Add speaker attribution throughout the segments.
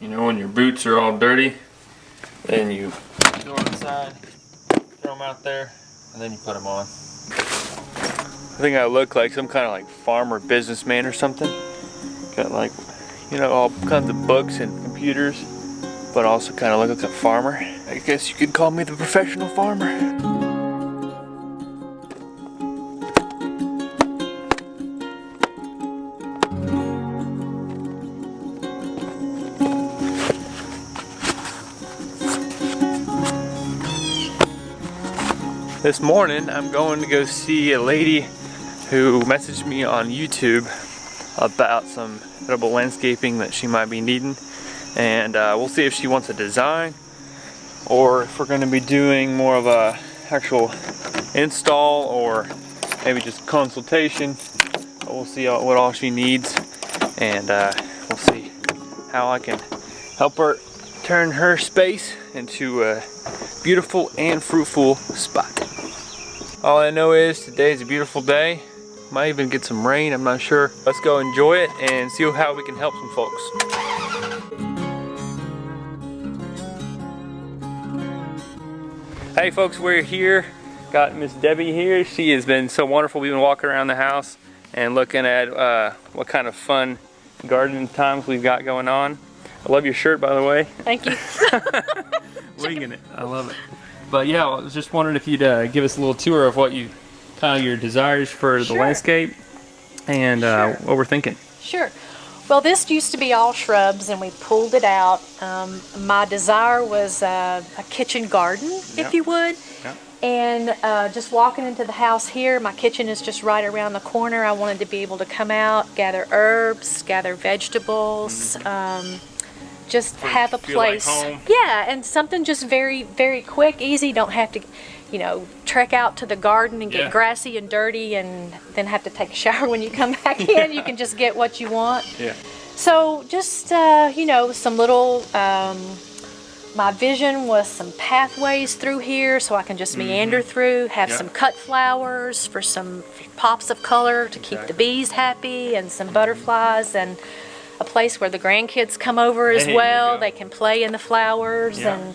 Speaker 1: You know, when your boots are all dirty, then you go inside, throw them out there, and then you put them on. I think I look like some kind of like farmer businessman or something. Got like, you know, all kinds of books and computers, but also kind of look like a farmer. I guess you could call me the professional farmer. This morning I'm going to go see a lady who messaged me on YouTube about some edible landscaping that she might be needing, and we'll see if she wants a design or if we're going to be doing more of a actual install or maybe just consultation. We'll see what all she needs, and we'll see how I can help her turn her space into a beautiful and fruitful spot. All I know is today is a beautiful day. Might even get some rain, I'm not sure. Let's go enjoy it and see how we can help some folks. Hey folks, we're here. Got Miss Debbie here. She has been so wonderful. We've been walking around the house and looking at what kind of fun gardening times we've got going on. I love your shirt, by the way.
Speaker 2: Thank you.
Speaker 1: Winging it. I love it. But yeah, I was just wondering if you'd give us a little tour of what your desires for the landscape and what we're thinking.
Speaker 2: Sure. Well, this used to be all shrubs, and we pulled it out. My desire was a kitchen garden, if you would. Yep. And just walking into the house here, my kitchen is just right around the corner. I wanted to be able to come out, gather herbs, gather vegetables. Just have a place,
Speaker 1: like home.
Speaker 2: Yeah, and something just very, very quick, easy. Don't have to, you know, trek out to the garden and get grassy and dirty and then have to take a shower when you come back in. You can just get what you want. Yeah. So just, you know, some little, my vision was some pathways through here so I can just meander through, have some cut flowers for some pops of color to keep the bees happy, and some butterflies, and a place where the grandkids come over as well. They can play in the flowers and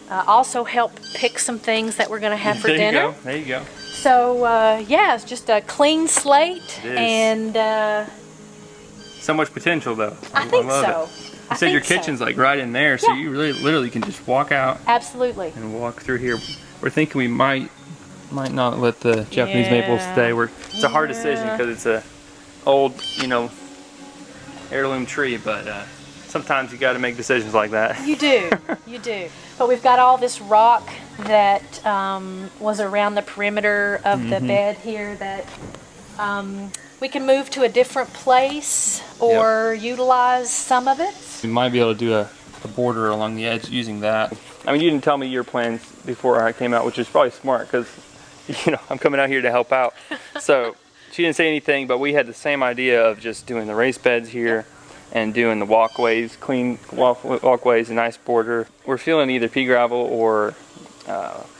Speaker 2: also help pick some things that we're going to have for dinner.
Speaker 1: There you go.
Speaker 2: So yeah, it's just a clean slate, and
Speaker 1: so much potential though.
Speaker 2: I think
Speaker 1: love
Speaker 2: so.
Speaker 1: It. You said your kitchen's like right in there, so you really literally can just walk out.
Speaker 2: Absolutely.
Speaker 1: And walk through here. We're thinking we might not let the Japanese maples stay. It's a hard decision because it's a old, you know, heirloom tree, but sometimes you got to make decisions like that.
Speaker 2: You do, you do. But we've got all this rock that was around the perimeter of the bed here that we can move to a different place or utilize some of it.
Speaker 1: We might be able to do a border along the edge using that. I mean, you didn't tell me your plans before I came out, which is probably smart because, you know, I'm coming out here to help out. So she didn't say anything, but we had the same idea of just doing the raised beds here and doing the walkways, clean walkways, a nice border. We're feeling either pea gravel or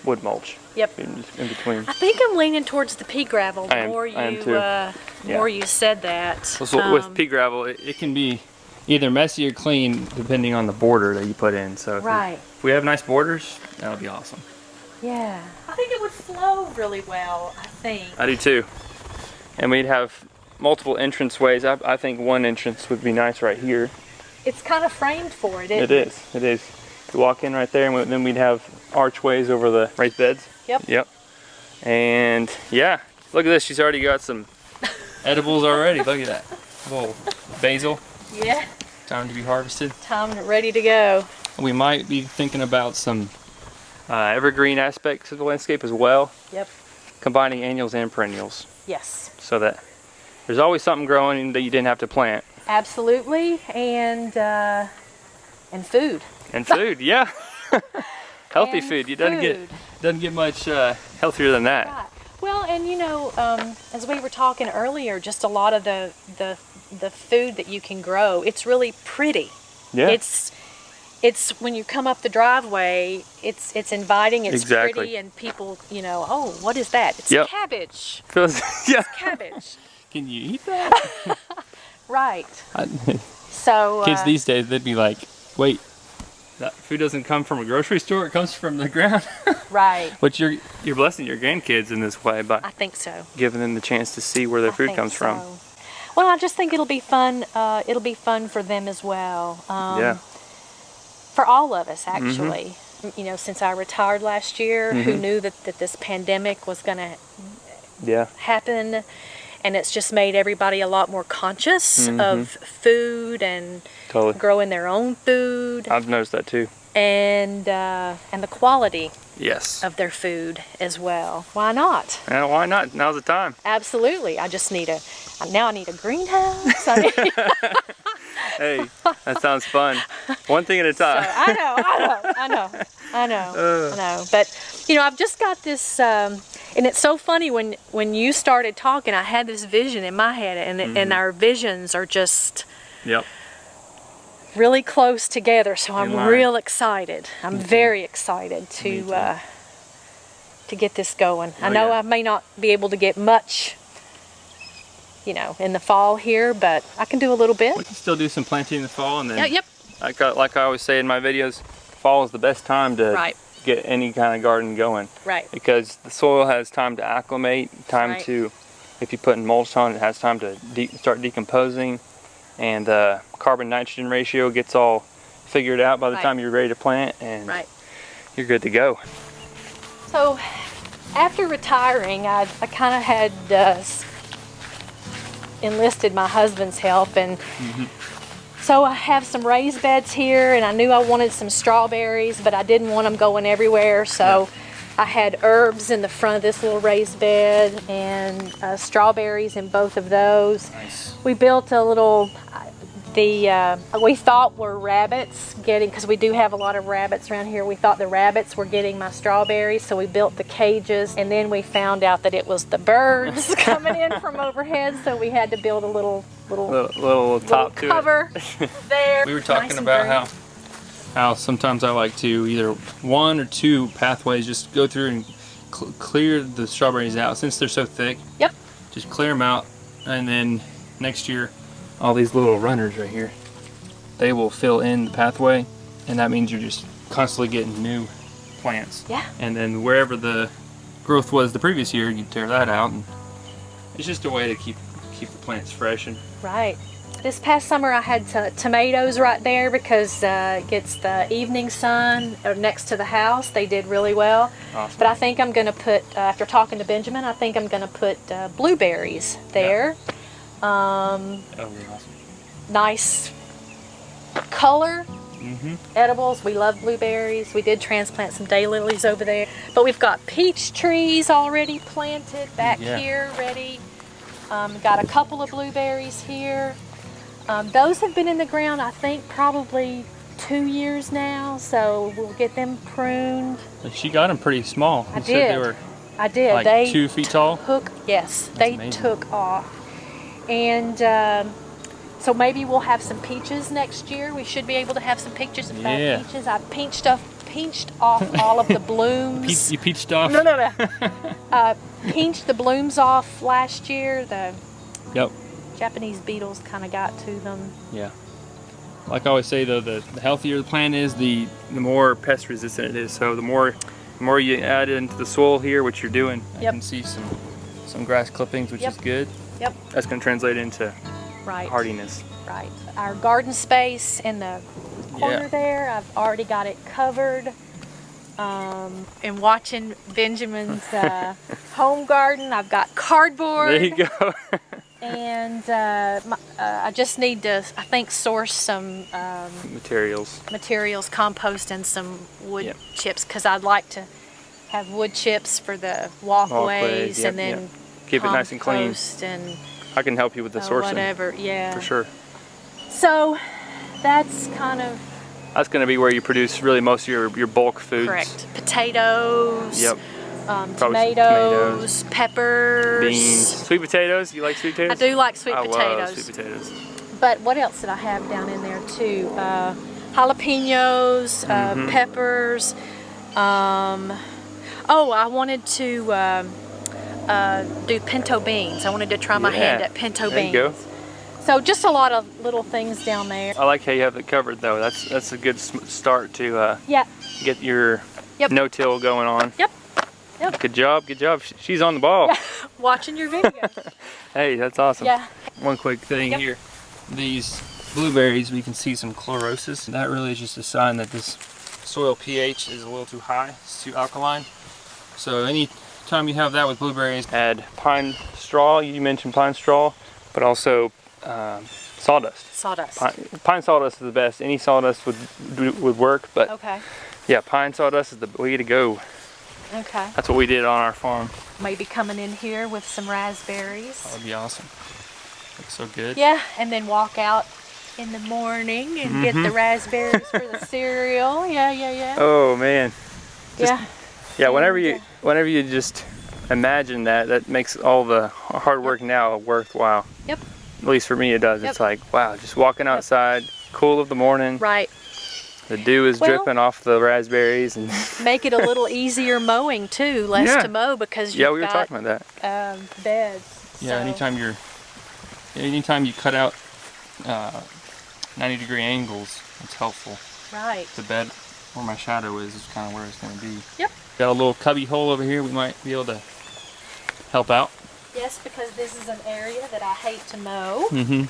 Speaker 1: wood mulch.
Speaker 2: Yep.
Speaker 1: In between.
Speaker 2: I think I'm leaning towards the pea gravel. More you said that.
Speaker 1: So with pea gravel, it can be either messy or clean depending on the border that you put in. So if we have nice borders, that'll be awesome.
Speaker 2: Yeah. I think it would flow really well, I think. I
Speaker 1: do too. And we'd have multiple entrance ways. I think one entrance would be nice right here.
Speaker 2: It's kind of framed for it, isn't
Speaker 1: it? It is. You walk in right there, and then we'd have archways over the raised beds. Yep. And yeah, look at this. She's already got some edibles already. Look at that. Little basil.
Speaker 2: Yeah.
Speaker 1: Time to be harvested.
Speaker 2: Time ready to go.
Speaker 1: We might be thinking about some evergreen aspects of the landscape as well.
Speaker 2: Yep.
Speaker 1: Combining annuals and perennials.
Speaker 2: Yes.
Speaker 1: So that there's always something growing that you didn't have to plant.
Speaker 2: Absolutely, and food.
Speaker 1: And food, yeah. Healthy food. It doesn't get much healthier than that.
Speaker 2: Right. Well, and you know, as we were talking earlier, just a lot of the food that you can grow, it's really pretty. Yeah. It's when you come up the driveway, it's inviting, it's pretty, and people, you know, oh, what is that? It's cabbage. It's cabbage.
Speaker 1: Can you eat that?
Speaker 2: Right. So
Speaker 1: kids these days, they'd be like, wait, that food doesn't come from a grocery store, it comes from the ground.
Speaker 2: Right.
Speaker 1: But you're blessing your grandkids in this way by
Speaker 2: I think so.
Speaker 1: giving them the chance to see where their food comes from.
Speaker 2: Well, I just think it'll be fun. It'll be fun for them as well.
Speaker 1: Yeah.
Speaker 2: For all of us, actually. You know, since I retired last year, who knew that this pandemic was going to happen? And it's just made everybody a lot more conscious of food and growing their own food.
Speaker 1: I've noticed that too.
Speaker 2: And the quality of their food as well. Why not?
Speaker 1: Yeah, why not? Now's the time.
Speaker 2: Absolutely. I just need now I need a greenhouse.
Speaker 1: Hey, that sounds fun. One thing at a time.
Speaker 2: So, I know. But, you know, I've just got this, and it's so funny when you started talking, I had this vision in my head, and our visions are just really close together. So I'm real excited. I'm very excited to get this going. I know I may not be able to get much, you know, in the fall here, but I can do a little bit.
Speaker 1: We can still do some planting in the fall, and then
Speaker 2: Yep.
Speaker 1: like I always say in my videos, fall is the best time to get any kind of garden going.
Speaker 2: Right.
Speaker 1: Because the soil has time to acclimate, time to, if you put mulch on, it has time to start decomposing, and the carbon-nitrogen ratio gets all figured out by the time you're ready to plant, and you're good to go.
Speaker 2: So after retiring, I kind of had enlisted my husband's help, and so I have some raised beds here, and I knew I wanted some strawberries, but I didn't want them going everywhere, so I had herbs in the front of this little raised bed and strawberries in both of those.
Speaker 1: Nice.
Speaker 2: We built a little, we thought were rabbits because we do have a lot of rabbits around here. We thought the rabbits were getting my strawberries, so we built the cages, and then we found out that it was the birds coming in from overhead, so we had to build a little
Speaker 1: top
Speaker 2: cover there.
Speaker 1: We were talking about how sometimes I like to either one or two pathways just go through and clear the strawberries out since they're so thick.
Speaker 2: Yep.
Speaker 1: Just clear them out, and then next year all these little runners right here, they will fill in the pathway, and that means you're just constantly getting new plants.
Speaker 2: Yeah.
Speaker 1: And then wherever the growth was the previous year, you tear that out, and it's just a way to keep the plants fresh. And
Speaker 2: right. This past summer I had tomatoes right there because it gets the evening sun next to the house. They did really well.
Speaker 1: Awesome.
Speaker 2: But I think I'm going to put, after talking to Benjamin, I think I'm going to put blueberries there.
Speaker 1: Awesome.
Speaker 2: Nice color. Edibles. We love blueberries. We did transplant some daylilies over there. But we've got peach trees already planted back here ready. Got a couple of blueberries here. Those have been in the ground, I think, probably 2 years now, so we'll get them pruned.
Speaker 1: She got them pretty small.
Speaker 2: I did.
Speaker 1: They were
Speaker 2: Like
Speaker 1: they 2 feet tall?
Speaker 2: Yes,
Speaker 1: That's
Speaker 2: they
Speaker 1: amazing.
Speaker 2: took off. And so maybe we'll have some peaches next year. We should be able to have some peaches. Peaches. I pinched off all of the blooms.
Speaker 1: You peached off?
Speaker 2: No. Pinched the blooms off last year. The
Speaker 1: Yep.
Speaker 2: Japanese beetles kind of got to them.
Speaker 1: Yeah. Like I always say though, the healthier the plant is, the more pest resistant it is. So the more you add into the soil here, which you're doing, I can see some grass clippings, which is good.
Speaker 2: Yep.
Speaker 1: That's going to translate into hardiness.
Speaker 2: Right. Our garden space in the corner there, I've already got it covered. And watching Benjamin's home garden, I've got cardboard.
Speaker 1: There you go.
Speaker 2: And I just need to, I think, source some materials, compost, and some wood chips, because I'd like to have wood chips for the walkways, and then
Speaker 1: keep it nice and clean.
Speaker 2: And
Speaker 1: I can help you with the sourcing.
Speaker 2: Whatever,
Speaker 1: for sure.
Speaker 2: So that's kind of.
Speaker 1: That's going to be where you produce really most of your bulk foods.
Speaker 2: Correct. Potatoes.
Speaker 1: Yep.
Speaker 2: Tomatoes, peppers,
Speaker 1: beans, sweet potatoes. You like sweet potatoes?
Speaker 2: I do like sweet potatoes.
Speaker 1: I love sweet potatoes.
Speaker 2: But what else did I have down in there too? Jalapenos, peppers. I wanted to do pinto beans. I wanted to try my hand at pinto beans.
Speaker 1: There you go.
Speaker 2: So just a lot of little things down there.
Speaker 1: I like how you have it covered though. That's a good start to
Speaker 2: Yeah.
Speaker 1: get your
Speaker 2: Yep.
Speaker 1: no-till going on.
Speaker 2: Yep. Yep.
Speaker 1: Good job, good job. She's on the ball.
Speaker 2: Yeah. Watching your video.
Speaker 1: Hey, that's awesome.
Speaker 2: Yeah.
Speaker 1: One quick thing here. These blueberries, we can see some chlorosis. That really is just a sign that this soil pH is a little too high. It's too alkaline. So any time you have that with blueberries, add pine straw. You mentioned pine straw, but also sawdust.
Speaker 2: Sawdust.
Speaker 1: Pine sawdust is the best. Any sawdust would work, but
Speaker 2: Okay.
Speaker 1: yeah, pine sawdust is the way to go.
Speaker 2: Okay.
Speaker 1: That's what we did on our farm.
Speaker 2: Maybe coming in here with some raspberries.
Speaker 1: That would be awesome. Looks so good.
Speaker 2: Yeah, and then walk out in the morning and get the raspberries for the cereal. Yeah, yeah, yeah.
Speaker 1: Oh man.
Speaker 2: Yeah.
Speaker 1: Yeah, whenever you just imagine that, that makes all the hard work now worthwhile.
Speaker 2: Yep.
Speaker 1: At least for me it does.
Speaker 2: Yep.
Speaker 1: It's like, wow, just walking outside, cool of the morning.
Speaker 2: Right.
Speaker 1: The dew is dripping off the raspberries, and
Speaker 2: make it a little easier mowing too, less to mow because you've
Speaker 1: we were talking about that.
Speaker 2: Beds.
Speaker 1: Yeah,
Speaker 2: so.
Speaker 1: anytime you cut out 90-degree angles, it's helpful.
Speaker 2: Right.
Speaker 1: The bed where my shadow is kind of where it's going to be.
Speaker 2: Yep.
Speaker 1: Got a little cubby hole over here. We might be able to help out.
Speaker 2: Yes, because this is an area that I hate to mow.
Speaker 1: Mm-hmm.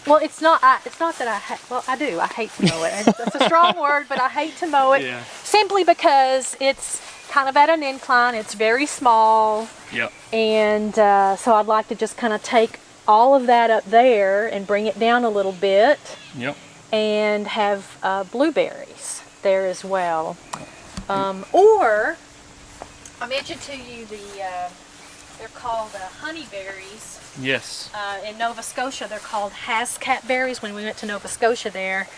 Speaker 2: Well, it's not that I do. I hate to mow it. That's a strong word, but I hate to mow it simply because it's kind of at an incline. It's very small.
Speaker 1: Yep.
Speaker 2: And so I'd like to just kind of take all of that up there and bring it down a little bit.
Speaker 1: Yep.
Speaker 2: And have blueberries there as well. Or I mentioned to you they're called honeyberries.
Speaker 1: Yes.
Speaker 2: In Nova Scotia, they're called Hascat berries. When we went to Nova Scotia, there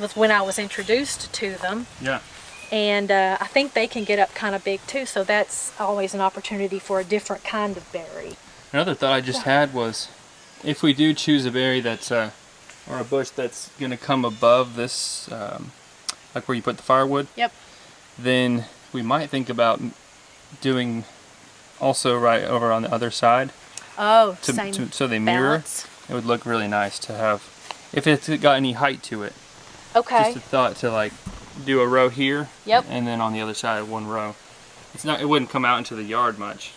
Speaker 2: was when I was introduced to them.
Speaker 1: Yeah.
Speaker 2: And I think they can get up kind of big too, so that's always an opportunity for a different kind of berry.
Speaker 1: Another thought I just had was, if we do choose a berry that's or a bush that's going to come above this, like where you put the firewood.
Speaker 2: Yep.
Speaker 1: Then we might think about doing also right over on the other side.
Speaker 2: Oh,
Speaker 1: so they mirror.
Speaker 2: balance.
Speaker 1: It would look really nice to have, if it's got any height to it.
Speaker 2: Okay.
Speaker 1: Just a thought to like do a row here.
Speaker 2: Yep.
Speaker 1: And then on the other side one row. It wouldn't come out into the yard much.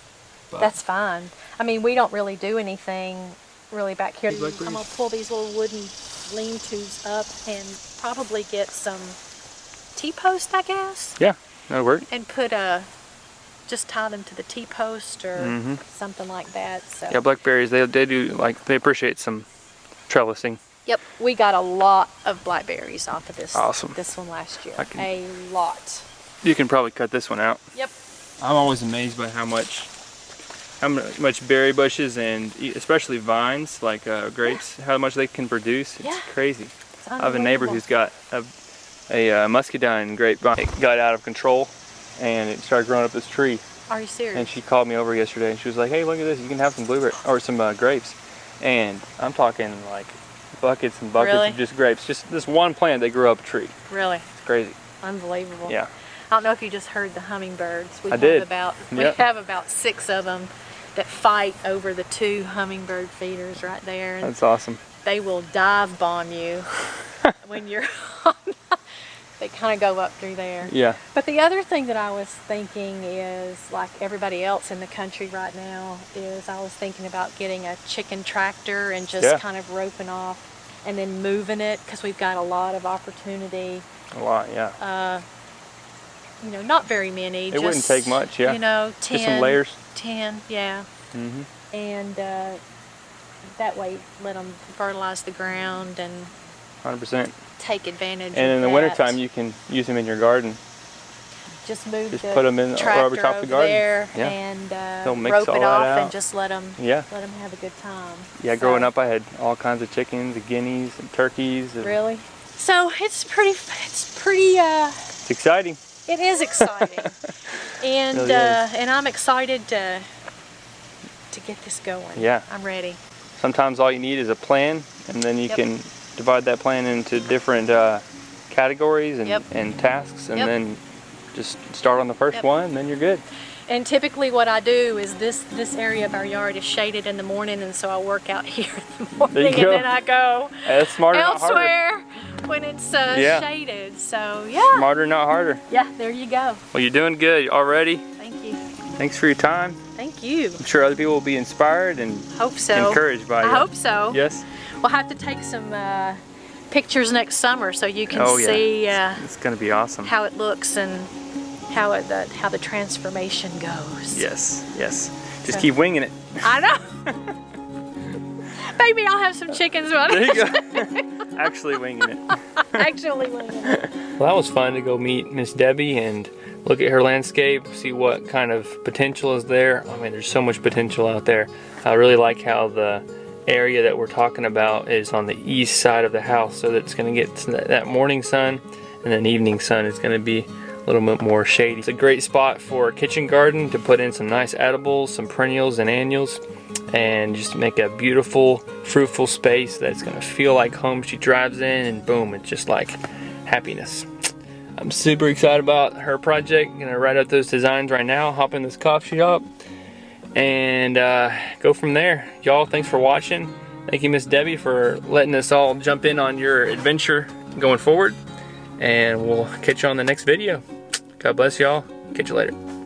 Speaker 1: But
Speaker 2: That's fine. I mean, we don't really do anything really back here. I'm gonna pull these little wooden lean-tos up and probably get some T-post, I guess.
Speaker 1: Yeah, that'll work.
Speaker 2: And put just tie them to the T-post or something like that. So.
Speaker 1: Yeah, blackberries, they do, like, they appreciate some trellising.
Speaker 2: Yep, we got a lot of blackberries off of this.
Speaker 1: Awesome.
Speaker 2: This one last year. A lot.
Speaker 1: You can probably cut this one out.
Speaker 2: Yep.
Speaker 1: I'm always amazed by how much berry bushes and especially vines like grapes, how much they can produce. It's crazy. I have a neighbor who's got a muscadine grapevine. It got out of control and it started growing up this tree.
Speaker 2: Are you serious?
Speaker 1: And she called me over yesterday and she was like, "Hey, look at this. You can have some blueberry or some grapes." And I'm talking like buckets and buckets of just grapes. Just this one plant, they grew up a tree.
Speaker 2: Really?
Speaker 1: It's crazy.
Speaker 2: Unbelievable.
Speaker 1: Yeah.
Speaker 2: I don't know if you just heard the hummingbirds. We
Speaker 1: Yep.
Speaker 2: have about 6 of them that fight over the 2 hummingbird feeders right there. And
Speaker 1: that's awesome.
Speaker 2: They will dive bomb you when you're they kind of go up through there.
Speaker 1: Yeah.
Speaker 2: But the other thing that I was thinking is, like everybody else in the country right now, is I was thinking about getting a chicken tractor and just kind of roping off and then moving it, because we've got a lot of opportunity.
Speaker 1: A lot, yeah.
Speaker 2: You know, not very many.
Speaker 1: It wouldn't take much, yeah.
Speaker 2: You know, 10.
Speaker 1: Just some layers.
Speaker 2: 10, yeah.
Speaker 1: Mm-hmm.
Speaker 2: And that way, let them fertilize the ground and
Speaker 1: 100%.
Speaker 2: take advantage of
Speaker 1: And in the
Speaker 2: that.
Speaker 1: wintertime, you can use them in your garden.
Speaker 2: Just move
Speaker 1: just
Speaker 2: the
Speaker 1: put them in
Speaker 2: tractor
Speaker 1: over top of the garden.
Speaker 2: there and rope it off and just let them have a good time.
Speaker 1: Yeah, so, growing up, I had all kinds of chickens, and guineas, and turkeys. And
Speaker 2: really? So it's pretty.
Speaker 1: It's exciting.
Speaker 2: It is exciting, and
Speaker 1: really
Speaker 2: and I'm excited to get this going.
Speaker 1: Yeah.
Speaker 2: I'm ready.
Speaker 1: Sometimes all you need is a plan, and then you can divide that plan into different categories and tasks, and then just start on the first one, and then you're good.
Speaker 2: And typically what I do is this area of our yard is shaded in the morning, and so I work out here in the morning, and then I go
Speaker 1: That's smarter,
Speaker 2: elsewhere when it's shaded. So yeah.
Speaker 1: Smarter, not harder.
Speaker 2: Yeah, there you go.
Speaker 1: Well, you're doing good already.
Speaker 2: Thank you.
Speaker 1: Thanks for your time.
Speaker 2: Thank you.
Speaker 1: I'm sure other people will be inspired and
Speaker 2: hope so.
Speaker 1: Encouraged by you.
Speaker 2: I hope so.
Speaker 1: Yes.
Speaker 2: We'll have to take some pictures next summer so you can
Speaker 1: yeah.
Speaker 2: see
Speaker 1: it's going to be awesome.
Speaker 2: how it looks and how the transformation goes.
Speaker 1: Yes, yes. Just keep winging it.
Speaker 2: I know. Maybe I'll have some chickens.
Speaker 1: There you go. Actually winging it.
Speaker 2: Actually winging it.
Speaker 1: Well, that was fun to go meet Miss Debbie and look at her landscape, see what kind of potential is there. I mean, there's so much potential out there. I really like how the area that we're talking about is on the east side of the house, so that it's going to get that morning sun, and then evening sun is going to be a little bit more shady. It's a great spot for a kitchen garden to put in some nice edibles, some perennials and annuals, and just make a beautiful, fruitful space that's going to feel like home. She drives in and boom, it's just like happiness. I'm super excited about her project. I'm gonna write out those designs right now, hop in this coffee shop, and go from there. Y'all, thanks for watching. Thank you, Miss Debbie, for letting us all jump in on your adventure going forward. And we'll catch you on the next video. God bless y'all. Catch you later.